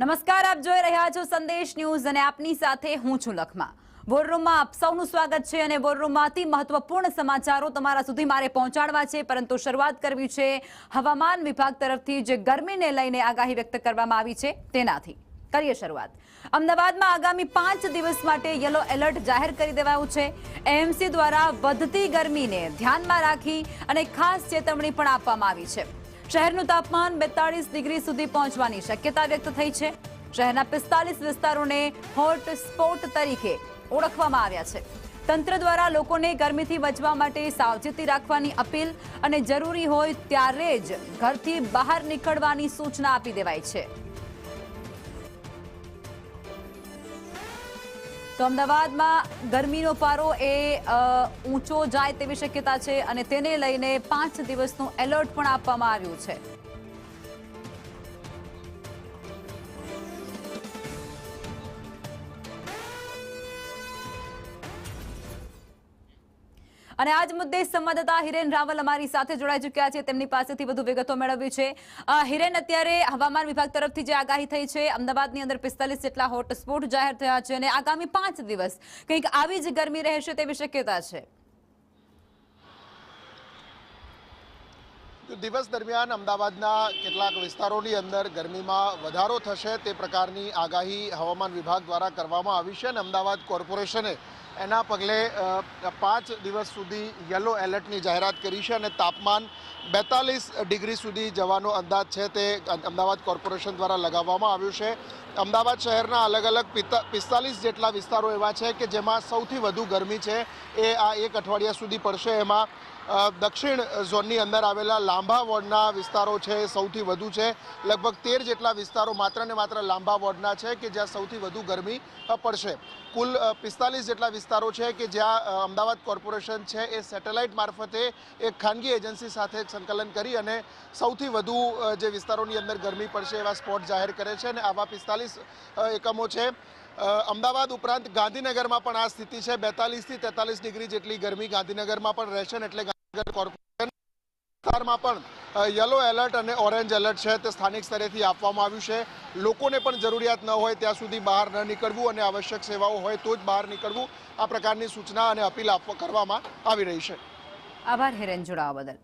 નમસ્કાર, આપ જોઈ રહ્યા છો સંદેશ ન્યૂઝ અને આપની સાથે હું છું લખમા। વોરરૂમમાં આપ સૌનું સ્વાગત છે અને વોરરૂમમાંથી મહત્વપૂર્ણ સમાચારો તમારા સુધી મારે પહોંચાડવા છે, પરંતુ શરૂઆત કરવી છે હવામાન વિભાગ તરફથી જે ગરમીને લઈને આગાહી વ્યક્ત કરવામાં આવી છે તેનાથી। કરીએ શરૂઆત। અમદાવાદમાં આગામી 5 દિવસ માટે યલો એલર્ટ જાહેર કરી દેવાયું છે। એએમસી દ્વારા વધતી ગરમીને ધ્યાનમાં રાખી અને ખાસ ચેતવણી પણ આપવામાં આવી છે। શહેરનું તાપમાન 42 ડિગ્રી સુધી પહોંચવાની શક્યતા વ્યક્ત થઈ છે। શહેરના 45 વિસ્તારોને હોટ સ્પોટ તરીકે ઓળખવામાં આવ્યા છે। તંત્ર દ્વારા લોકોને ગરમીથી બચવા માટે સાવચેતી રાખવાની અપીલ અને જરૂરી હોય ત્યારે જ ઘરથી બહાર નીકળવાની સૂચના આપી દેવાઈ છે। તો અમદાવાદમાં ગરમીનો પારો ઊંચો જાય તેવી શક્યતા છે અને તેને લઈને 5 દિવસનું એલર્ટ પણ આપવામાં આવ્યું છે। અને આજ મુદ્દે સંવાદદાતા હિરેન રાવલ અમારી સાથે જોડાઈ ચૂક્યા છે, તેમની પાસેથી વધુ વિગતો મેળવવી છે। હિરેન, અત્યારે હવામાન વિભાગ તરફથી જે આગાહી થઈ છે, અમદાવાદની અંદર 45 જેટલા હોટસ્પોટ જાહેર થયા છે અને આગામી 5 દિવસ કંઈક આવી જ ગરમી રહેશે તેવી શક્યતા છે। દિવસ દરમિયાન અમદાવાદના કેટલાક વિસ્તારોની અંદર ગરમીમાં વધારો થશે તે પ્રકારની આગાહી હવામાન વિભાગ દ્વારા કરવામાં આવી છે અને અમદાવાદ કોર્પોરેશને એના પગલે 5 દિવસ સુધી યલો એલર્ટની જાહેરાત કરી છે અને તાપમાન 42 ડિગ્રી સુધી જવાનો અંદાજ છે તે અમદાવાદ કોર્પોરેશન દ્વારા લગાવવામાં આવ્યું છે। અમદાવાદ શહેરના અલગ અલગ 45 જેટલા વિસ્તારો એવા છે કે જેમાં સૌથી વધુ ગરમી છે એ આ એક અઠવાડિયા સુધી પડશે। એમાં દક્ષિણ ઝોનની અંદર આવેલા લાંબા વોર્ડના વિસ્તારો છે સૌથી વધુ છે। લગભગ 13 જેટલા વિસ્તારો માત્ર ને માત્ર લાંબા વોર્ડના છે કે જ્યાં સૌથી વધુ ગરમી પડશે। કુલ 45 જેટલા વિસ્તારો છે કે જ્યાં અમદાવાદ કોર્પોરેશન છે એ સેટેલાઇટ મારફતે એક ખાનગી એજન્સી સાથે સંકલન કરી અને સૌથી વધુ જે વિસ્તારોની અંદર ગરમી પડશે એવા સ્પોટ જાહેર કરે છે અને આવા 45 એકમો છે। અમદાવાદ ઉપરાંત ગાંધીનગરમાં પણ આ સ્થિતિ છે। 42 થી 43 ડિગ્રી જેટલી ગરમી ગાંધીનગરમાં પણ રહેશે એટલે ગાંધીનગર કોર્પોરેશન વિસ્તારમાં પણ યલો એલર્ટ અને ઓરેન્જ એલર્ટ છે તે સ્થાનિક સ્તરેથી આપવામાં આવ્યું છે। લોકોને પણ જરૂરિયાત ન હોય ત્યાં સુધી બહાર ન નીકળવું અને આવશ્યક સેવાઓ હોય તો જ બહાર નીકળવું, આ પ્રકારની સૂચના અને અપીલ કરવામાં આવી રહી છે। આભાર હિરેન, જોડાવા બદલ।